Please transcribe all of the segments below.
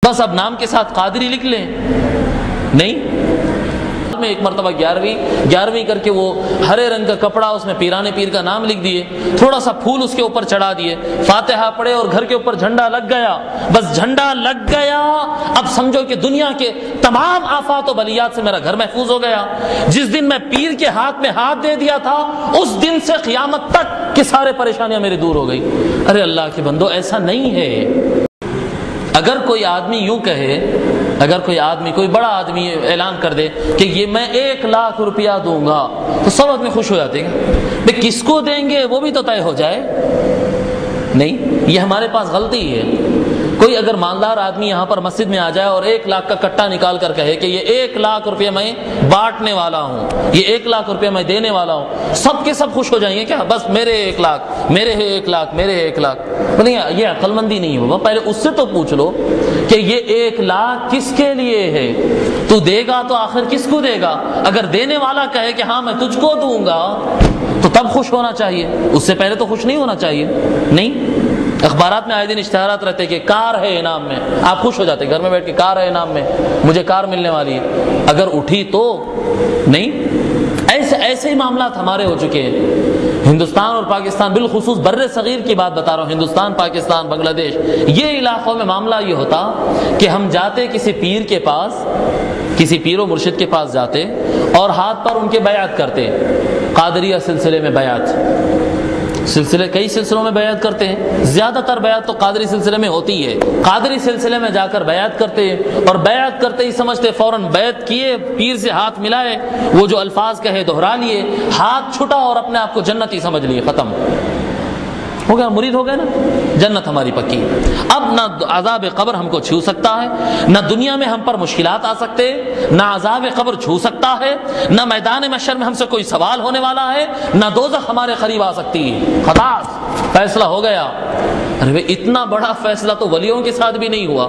بس اب نام کے ساتھ قادری لکھ لیں؟ نہیں، میں ایک مرتبہ 11ویں کر کے وہ ہرے رنگ کا کپڑا اس میں پیرانے پیر کا نام لکھ دیے، تھوڑا سا پھول اس کے اوپر چڑھا دیے، فاتحہ پڑھے اور گھر کے اوپر جھنڈا لگ گیا، بس جھنڈا لگ گیا، اب سمجھو کہ دنیا کے تمام آفات و بلیات سے میرا گھر محفوظ ہو گیا۔ جس دن میں پیر کے ہاتھ میں ہاتھ دے دیا تھا اس دن سے قیامت تک کی سارے پریشانیاں میری دور ہو گئی۔ ارے اللہ کے بندو، ایسا نہیں ہے۔ اگر کوئی آدمی یوں کہے، اگر کوئی بڑا آدمی اعلان کر دے کہ یہ میں 1,00,000 روپیہ دوں گا، تو سب آدمی خوش ہو جاتے ہیں، بھئی کس کو دیں گے وہ بھی تو طے ہو جائے۔ نہیں، یہ ہمارے پاس غلطی ہے۔ کوئی اگر مالدار آدمی یہاں پر مسجد میں آ جائے اور 1,00,000 کا کٹا نکال کر کہے کہ یہ 1,00,000 روپیہ میں بانٹنے والا ہوں، یہ 1,00,000 روپیہ میں دینے والا ہوں، سب کے سب خوش ہو جائیں گے کیا؟ بس میرے 1,00,000، میرے 1,00,000، میرے 1,00,000۔ نہیں، یہ عقل مندی نہیں ہوگا۔ پہلے اس سے تو پوچھ لو کہ یہ 1,00,000 کس کے لیے ہے؟ تو دے گا تو آخر کس کو دے گا؟ اگر دینے والا کہے کہ ہاں میں تجھ کو دوں گا تو تب خوش ہونا چاہیے، اس سے پہلے تو خوش نہیں ہونا چاہیے۔ نہیں، اخبارات میں آئے دن اشتہارات رہتے کہ کار ہے انعام میں، آپ خوش ہو جاتے، گھر میں بیٹھ کے کار ہے انعام میں، مجھے کار ملنے والی ہے، اگر اٹھی تو نہیں۔ ایسے ہی معاملات ہمارے ہو چکے ہیں۔ ہندوستان اور پاکستان، بالخصوص بر صغیر کی بات بتا رہا ہوں، ہندوستان، پاکستان، بنگلہ دیش، یہ علاقوں میں معاملہ یہ ہوتا کہ ہم جاتے کسی پیر کے پاس، کسی پیر و مرشد کے پاس جاتے اور ہاتھ پر ان کے بیعت کرتے، قادریہ سلسلے میں بیعت، کئی سلسلوں میں بیعت کرتے ہیں، زیادہ تر بیعت تو قادری سلسلے میں ہوتی ہے۔ قادری سلسلے میں جا کر بیعت کرتے ہیں اور بیعت کرتے ہی سمجھتے فوراً بیعت کیے، پیر سے ہاتھ ملائے، وہ جو الفاظ کہے دہرا لیے، ہاتھ چھٹا اور اپنے آپ کو جنتی سمجھ لیے، ختم ہو گیا، مرید ہو گئے نا، جنت ہماری پکی۔ اب نہ عذاب قبر ہم کو چھو سکتا ہے، نہ دنیا میں ہم پر مشکلات آ سکتے، نہ عذاب قبر چھو سکتا ہے، نہ میدان محشر میں ہم سے کوئی سوال ہونے والا ہے، نہ دوزخ ہمارے قریب آ سکتی ہے۔ خلاص فیصلہ ہو گیا۔ ارے اتنا بڑا فیصلہ تو ولیوں کے ساتھ بھی نہیں ہوا۔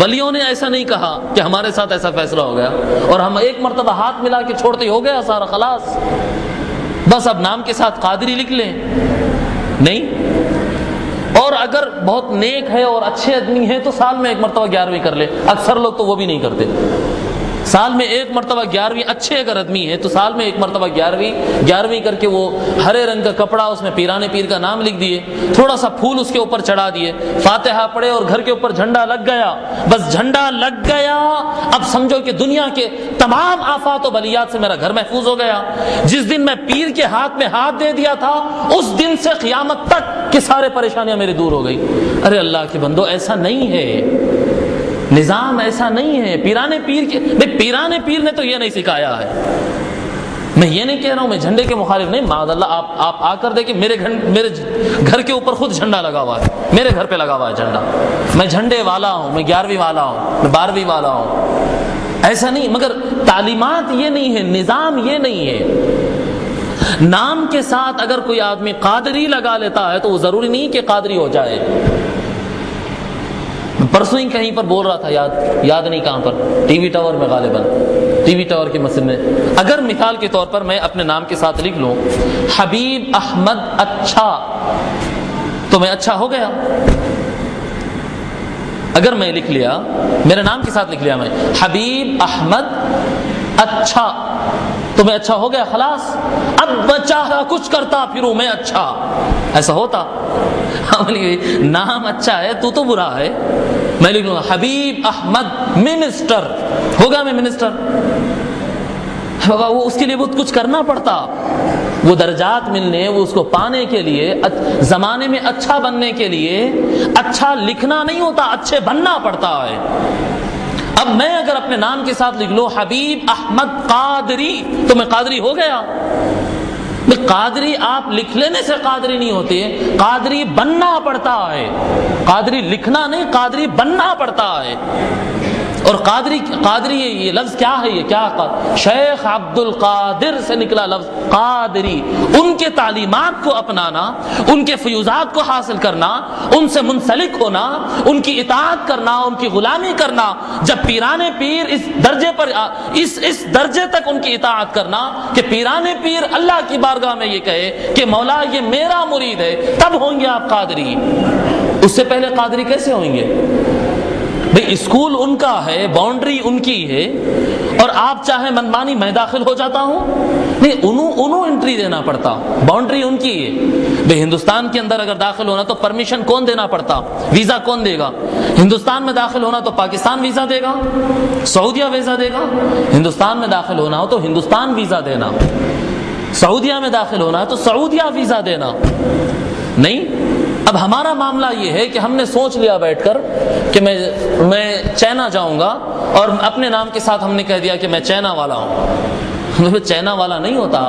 ولیوں نے ایسا نہیں کہا کہ ہمارے ساتھ ایسا فیصلہ ہو گیا اور ہم ایک مرتبہ ہاتھ ملا کے چھوڑتے ہو گیا سارا، خلاص بس اب نام کے ساتھ قادری لکھ لیں؟ نہیں۔ اور اگر بہت نیک ہے اور اچھے آدمی ہیں تو سال میں ایک مرتبہ 11ویں کر لے، اکثر لوگ تو وہ بھی نہیں کرتے۔ سال میں ایک مرتبہ 11ویں، اچھے اگر آدمی ہے تو سال میں ایک مرتبہ 11ویں کر کے وہ ہرے رنگ کا کپڑا اس میں پیرانے پیر کا نام لکھ دیے، تھوڑا سا پھول اس کے اوپر چڑھا دیے، فاتحہ پڑھے اور گھر کے اوپر جھنڈا لگ گیا، بس جھنڈا لگ گیا، اب سمجھو کہ دنیا کے تمام آفات و بلیات سے میرا گھر محفوظ ہو گیا۔ جس دن میں پیر کے ہاتھ میں ہاتھ دے دیا تھا اس دن سے قیامت تک کی سارے پریشانیاں میری دور ہو گئی۔ ارے اللہ کے بندو، ایسا نہیں ہے، نظام ایسا نہیں ہے۔ پیرانے پیر نے تو یہ نہیں سکھایا ہے۔ میں یہ نہیں کہہ رہا ہوں، میں جھنڈے کے مخالف نہیں، معاذ اللہ آپ آ کر دیکھیں، میرے گھر کے اوپر خود جھنڈا لگا ہوا ہے، میرے گھر پہ لگا ہوا ہے جھنڈا، میں جھنڈے والا ہوں، میں 11ویں والا ہوں، میں 12ویں والا ہوں، ایسا نہیں، مگر تعلیمات یہ نہیں ہے، نظام یہ نہیں ہے۔ نام کے ساتھ اگر کوئی آدمی قادری لگا لیتا ہے تو وہ ضروری نہیں کہ قادری ہو جائے۔ پرسوں ہی کہیں پر بول رہا تھا، یاد نہیں کہاں پر، ٹی وی ٹاور میں، غالباً ٹی وی ٹاور کی مسجد میں، اگر مثال کے طور پر میں اپنے نام کے ساتھ لکھ لوں حبیب احمد اچھا، تو میں اچھا ہو گیا۔ اگر میں لکھ لیا، میرے نام کے ساتھ لکھ لیا میں حبیب احمد اچھا، تو میں اچھا ہو گیا، خلاص۔ اب میں چاہا کچھ کرتا پھروں میں اچھا، ایسا ہوتا؟ نام اچھا ہے تو برا ہے۔ میں لکھ لوں گا حبیب احمد منسٹر، ہوگا میں منسٹر، وہ اس کے لیے بہت کچھ کرنا پڑتا، وہ درجات ملنے، وہ اس کو پانے کے لیے، زمانے میں اچھا بننے کے لیے اچھا لکھنا نہیں ہوتا، اچھے بننا پڑتا ہے۔ اب میں اگر اپنے نام کے ساتھ لکھ لو حبیب احمد قادری تو میں قادری ہو گیا۔ قادری آپ لکھ لینے سے قادری نہیں ہوتے، قادری بننا پڑتا ہے، قادری لکھنا نہیں، قادری بننا پڑتا ہے۔ اور قادری یہ لفظ کیا ہے، یہ کیا، شیخ عبد القادر سے نکلا لفظ قادری، ان کے تعلیمات کو اپنانا، ان کے فیوزات کو حاصل کرنا، ان سے منسلک ہونا، ان کی اطاعت کرنا، ان کی غلامی کرنا۔ جب پیرانے پیر اس درجے پر، اس درجے تک ان کی اطاعت کرنا کہ پیرانے پیر اللہ کی بارگاہ میں یہ کہے کہ مولا یہ میرا مرید ہے، تب ہوں گے آپ قادری۔ اس سے پہلے قادری کیسے ہوئیں گے؟ بھئی اسکول ان کا ہے، باؤنڈری ان کی ہے، اور آپ چاہیں منمانی میں داخل ہو جاتا ہوں؟ نہیں، انہوں انٹری دینا پڑتا، باؤنڈری ان کی ہے۔ بھئی ہندوستان کے اندر اگر داخل ہونا تو پرمیشن کون دینا پڑتا؟ ویزا کون دے گا؟ ہندوستان میں داخل ہونا تو پاکستان ویزا دے گا، سعودیہ ویزا دے گا۔ ہندوستان میں داخل ہونا ہو تو ہندوستان ویزا دینا، سعودیہ میں داخل ہونا ہے تو سعودیہ ویزا دینا۔ نہیں، اب ہمارا معاملہ یہ ہے کہ ہم نے سوچ لیا بیٹھ کر کہ میں چائنا جاؤں گا، اور اپنے نام کے ساتھ ہم نے کہہ دیا کہ میں چائنا والا ہوں۔ چائنا والا نہیں ہوتا،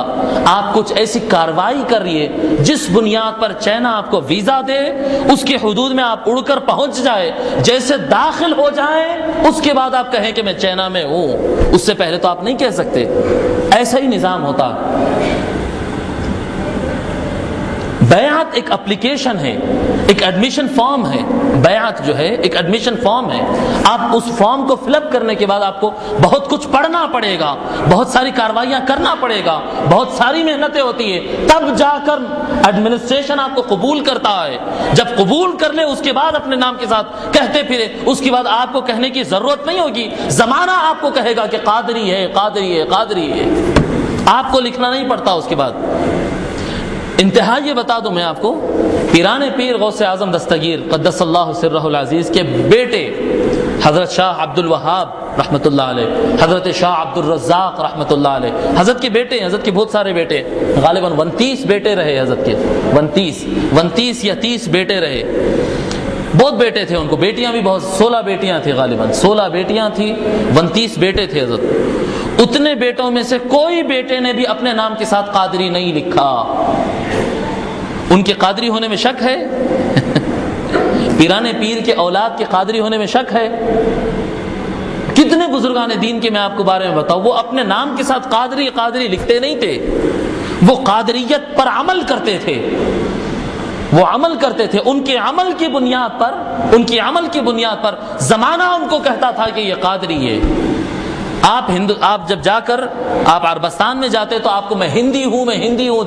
آپ کچھ ایسی کارروائی کریے جس بنیاد پر چائنا آپ کو ویزا دے، اس کے حدود میں آپ اڑ کر پہنچ جائے، جیسے داخل ہو جائیں اس کے بعد آپ کہیں کہ میں چائنا میں ہوں، اس سے پہلے تو آپ نہیں کہہ سکتے۔ ایسا ہی نظام ہوتا۔ بیعت ایک اپلیکیشن ہے، ایک ایڈمیشن فارم ہے۔ بیعت جو ہے ایک ایڈمیشن فارم ہے، آپ اس فارم کو فل اپ کرنے کے بعد آپ کو بہت کچھ پڑھنا پڑے گا، بہت ساری کاروائیاں کرنا پڑے گا، بہت ساری محنتیں ہوتی ہیں، تب جا کر ایڈمنسٹریشن آپ کو قبول کرتا ہے۔ جب قبول کر لے اس کے بعد اپنے نام کے ساتھ کہتے پھرے، اس کے بعد آپ کو کہنے کی ضرورت نہیں ہوگی، زمانہ آپ کو کہے گا کہ قادری ہے، قادری ہے، قادری ہے، آپ کو لکھنا نہیں پڑتا۔ اس کے بعد انتہا یہ بتا دوں میں آپ کو، پیران پیر غوث اعظم دستگیر قدس اللہ سرہ العزیز کے بیٹے حضرت شاہ عبد الوہاب رحمۃ اللہ علیہ، حضرت شاہ عبد الرزاق رحمۃ اللہ علیہ، حضرت کے بیٹے، حضرت کے بہت سارے بیٹے، غالباً 29 بیٹے رہے حضرت کے، 29 یا 30 بیٹے رہے، بہت بیٹے تھے ان کو، بیٹیاں بھی بہت، 16 بیٹیاں تھیں، غالباً 16 بیٹیاں تھیں، 29 بیٹے تھے حضرت۔ اتنے بیٹوں میں سے کوئی بیٹے نے بھی اپنے نام کے ساتھ قادری نہیں لکھا۔ ان کے قادری ہونے میں شک ہے؟ پیران پیر کے اولاد کے قادری ہونے میں شک ہے؟ کتنے بزرگان دین کے میں آپ کو بارے میں بتاؤں، وہ اپنے نام کے ساتھ قادری لکھتے نہیں تھے، وہ قادریت پر عمل کرتے تھے، وہ عمل کرتے تھے، ان کے عمل کی بنیاد پر زمانہ ان کو کہتا تھا کہ یہ قادری ہے۔ آپ جب جا کر آپ عربستان میں جاتے تو آپ کو میں ہندی ہوں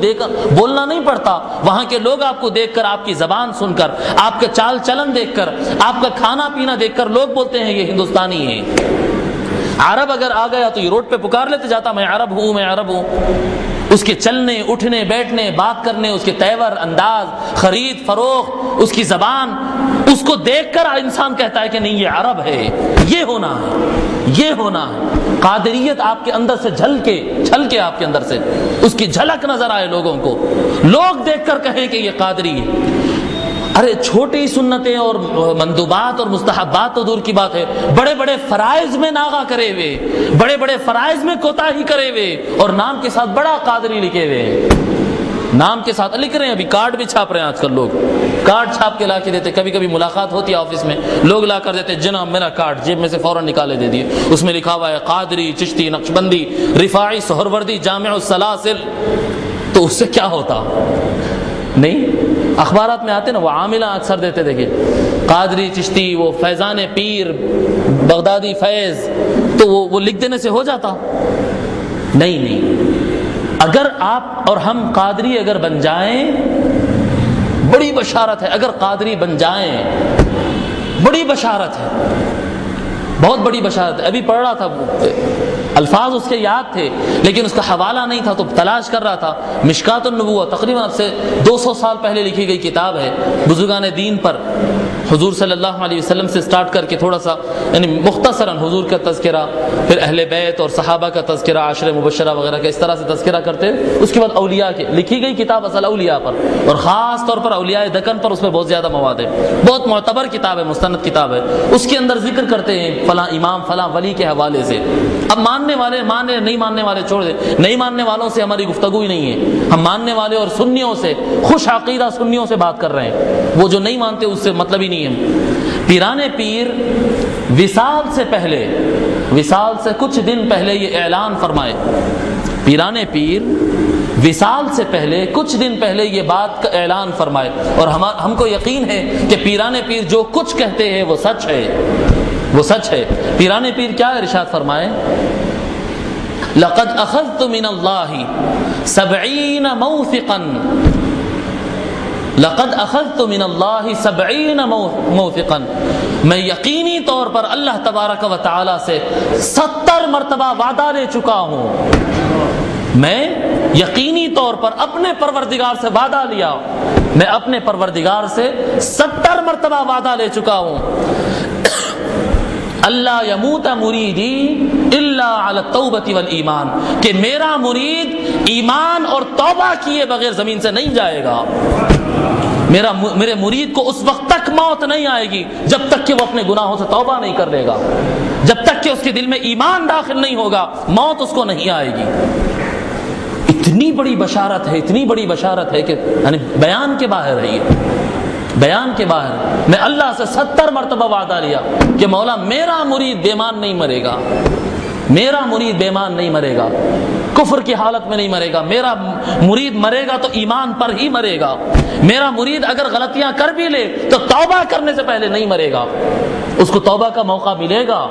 دیکھ بولنا نہیں پڑتا، وہاں کے لوگ آپ کو دیکھ کر، آپ کی زبان سن کر، آپ کا چال چلن دیکھ کر، آپ کا کھانا پینا دیکھ کر لوگ بولتے ہیں یہ ہندوستانی ہے۔ عرب اگر آ گیا تو یہ روڈ پہ پکار لیتے جاتا میں عرب ہوں۔ اس کے چلنے اٹھنے بیٹھنے بات کرنے، اس کے تیور انداز، خرید فروخت، اس کی زبان، اس کو دیکھ کر انسان کہتا ہے کہ نہیں یہ عرب ہے، یہ ہونا ہے۔ قادریت آپ کے اندر سے جھل کے آپ کے اندر سے اس کی جھلک نظر آئے لوگوں کو، لوگ دیکھ کر کہیں کہ یہ قادری ہے۔ ارے چھوٹی سنتیں اور مندوبات اور مستحبات تو دور کی بات ہے، بڑے بڑے فرائض میں ناغا کرے ہوئے، بڑے بڑے فرائض میں کوتاہی کرے ہوئے، اور نام کے ساتھ بڑا قادری لکھے ہوئے، نام کے ساتھ لکھ رہے ہیں۔ ابھی کارڈ بھی چھاپ رہے ہیں آج کل لوگ، کارڈ چھاپ کے لا کے دیتے، کبھی کبھی ملاقات ہوتی ہے آفس میں، لوگ لا کر دیتے جناب میرا کارڈ، جیب میں سے فوراً نکالے دے دیے، اس میں لکھا ہوا ہے قادری، چشتی، نقشبندی، رفاعی، سہروردی، جامع السلاسل۔ تو اس سے کیا ہوتا؟ نہیں، اخبارات میں آتے نا، وہ عاملہ اکثر دیتے، دیکھیں قادری، چشتی، وہ فیضان پیر، بغدادی فیض، تو وہ لکھ دینے سے ہو جاتا؟ نہیں، اگر آپ اور ہم قادری اگر بن جائیں، بڑی بشارت ہے، اگر قادری بن جائیں بڑی بشارت ہے، بہت بڑی بشارت ہے۔ ابھی پڑھ رہا تھا، الفاظ اس کے یاد تھے لیکن اس کا حوالہ نہیں تھا تو تلاش کر رہا تھا۔ مشکات النبوہ تقریباً اب سے 200 سال پہلے لکھی گئی کتاب ہے، بزرگان دین پر حضور صلی اللہ علیہ وسلم سے سٹارٹ کر کے تھوڑا سا یعنی مختصراً حضور کا تذکرہ، پھر اہل بیت اور صحابہ کا تذکرہ، عاشر مبشرہ وغیرہ کا اس طرح سے تذکرہ کرتے، اس کے بعد اولیاء کی لکھی گئی کتاب، اصل اولیاء پر، اور خاص طور پر اولیاء دکن پر اس میں بہت زیادہ مواد ہے، بہت معتبر کتاب ہے، مستند کتاب ہے۔ اس کے اندر ذکر کرتے ہیں فلاں امام فلاں ولی کے حوالے سے۔ اب ماننے والے مانے، نہیں ماننے والے چھوڑ دیں، نہیں ماننے والوں سے ہماری گفتگو ہی نہیں ہے، ہم ماننے والے اور سنیوں سے، خوش عقیدہ سنیوں سے بات کر رہے ہیں، وہ جو نہیں مانتے اس سے مطلب ہی نہیں ہے۔ پیران پیر وصال سے کچھ دن پہلے یہ اعلان فرمائے، پیران پیر وصال سے پہلے کچھ دن پہلے یہ بات کا اعلان فرمائے، اور ہم کو یقین ہے کہ پیران پیر جو کچھ کہتے ہیں وہ سچ ہے۔ پیران پیر کیا ارشاد فرمائے؟ لقد اخذت من اللہ 70 موثقا، لقد اخذت من اللہ 70 موثقا، میں یقینی طور پر اللہ تبارک و تعالی سے 70 مرتبہ وعدہ لے چکا ہوں، میں یقینی طور پر اپنے پروردگار سے وعدہ لیا، میں اپنے پروردگار سے 70 مرتبہ وعدہ لے چکا ہوں، اللہ یموت مریدی الا علی التوبۃ والایمان، کہ میرا مرید ایمان اور توبہ کیے بغیر زمین سے نہیں جائے گا۔ میرے مرید کو اس وقت تک موت نہیں آئے گی جب تک کہ وہ اپنے گناہوں سے توبہ نہیں کر لے گا، جب تک کہ اس کے دل میں ایمان داخل نہیں ہوگا موت اس کو نہیں آئے گی۔ اتنی بڑی بشارت ہے، اتنی بڑی بشارت ہے کہ یعنی بیان کے باہر ہے، یہ بیان کے باہر۔ میں اللہ سے 70 مرتبہ وعدہ لیا کہ مولا میرا مرید بیمان نہیں مرے گا، میرا مرید بیمان نہیں مرے گا، کفر کی حالت میں نہیں مرے گا، میرا مرید مرے گا تو ایمان پر ہی مرے گا، میرا مرید اگر غلطیاں کر بھی لے تو توبہ کرنے سے پہلے نہیں مرے گا، اس کو توبہ کا موقع ملے گا،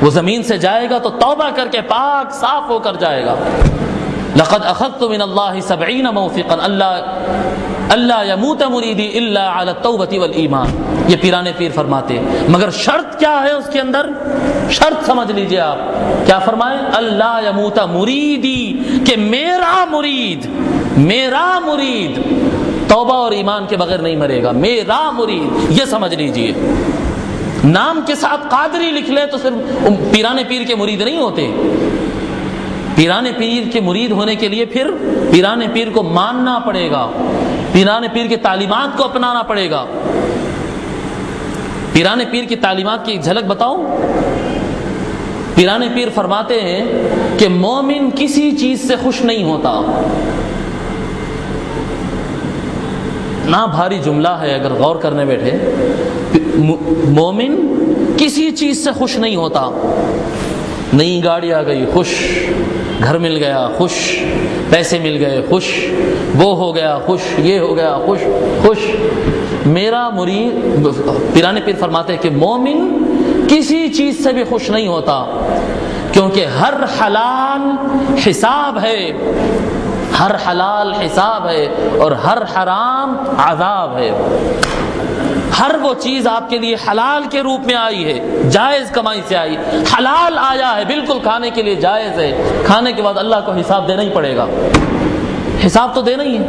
وہ زمین سے جائے گا تو توبہ کر کے پاک صاف ہو کر جائے گا۔ لقد اخذت من اللہ 70 موثقا اللہ یموت مریدی الا علی التوبۃ والایمان، یہ پیران پیر فرماتے۔ مگر شرط کیا ہے اس کے اندر؟ شرط سمجھ لیجئے آپ، کیا فرمائے؟ اللہ یموت مریدی، کہ میرا مرید توبہ اور ایمان کے بغیر نہیں مرے گا، میرا مرید، یہ سمجھ لیجئے۔ نام کے ساتھ قادری لکھ لے تو صرف پیران پیر کے مرید نہیں ہوتے، پیران پیر کے مرید ہونے کے لیے پھر پیران پیر کو ماننا پڑے گا، پیران پیر کی تعلیمات کو اپنانا پڑے گا۔ پیران پیر کی تعلیمات کی ایک جھلک بتاؤں؟ پیران پیر فرماتے ہیں کہ مومن کسی چیز سے خوش نہیں ہوتا، نہ بھاری جملہ ہے اگر غور کرنے بیٹھے، مومن کسی چیز سے خوش نہیں ہوتا۔ نئی گاڑی آ گئی خوش، گھر مل گیا خوش، پیسے مل گئے خوش، وہ ہو گیا خوش، یہ ہو گیا خوش خوش۔ میرا مرید پیران پیر فرماتے ہیں کہ مومن کسی چیز سے بھی خوش نہیں ہوتا، کیونکہ ہر حلال حساب ہے، ہر حلال حساب ہے اور ہر حرام عذاب ہے۔ ہر وہ چیز آپ کے لیے حلال کے روپ میں آئی ہے، جائز کمائی سے آئی، حلال آیا ہے، بالکل کھانے کے لیے جائز ہے، کھانے کے بعد اللہ کو حساب دینا ہی پڑے گا، حساب تو دینا ہی ہے۔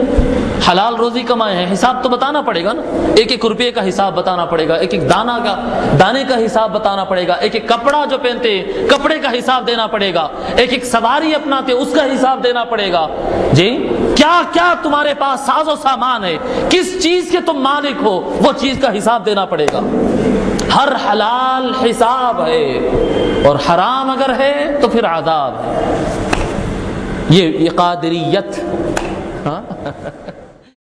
حلال روزی کمائے ہیں، حساب تو بتانا پڑے گا نا، ایک ایک روپے کا حساب بتانا پڑے گا، ایک ایک دانے کا حساب بتانا پڑے گا، ایک ایک کپڑا جو پہنتے ہیں کپڑے کا حساب دینا پڑے گا، ایک ایک سواری اپناتے اس کا حساب دینا پڑے گا۔ جی کیا کیا تمہارے پاس ساز و سامان ہے، کس چیز کے تم مالک ہو، وہ چیز کا حساب دینا پڑے گا۔ ہر حلال حساب ہے اور حرام اگر ہے تو پھر عذاب ہے۔ یہ قادریت، ہاں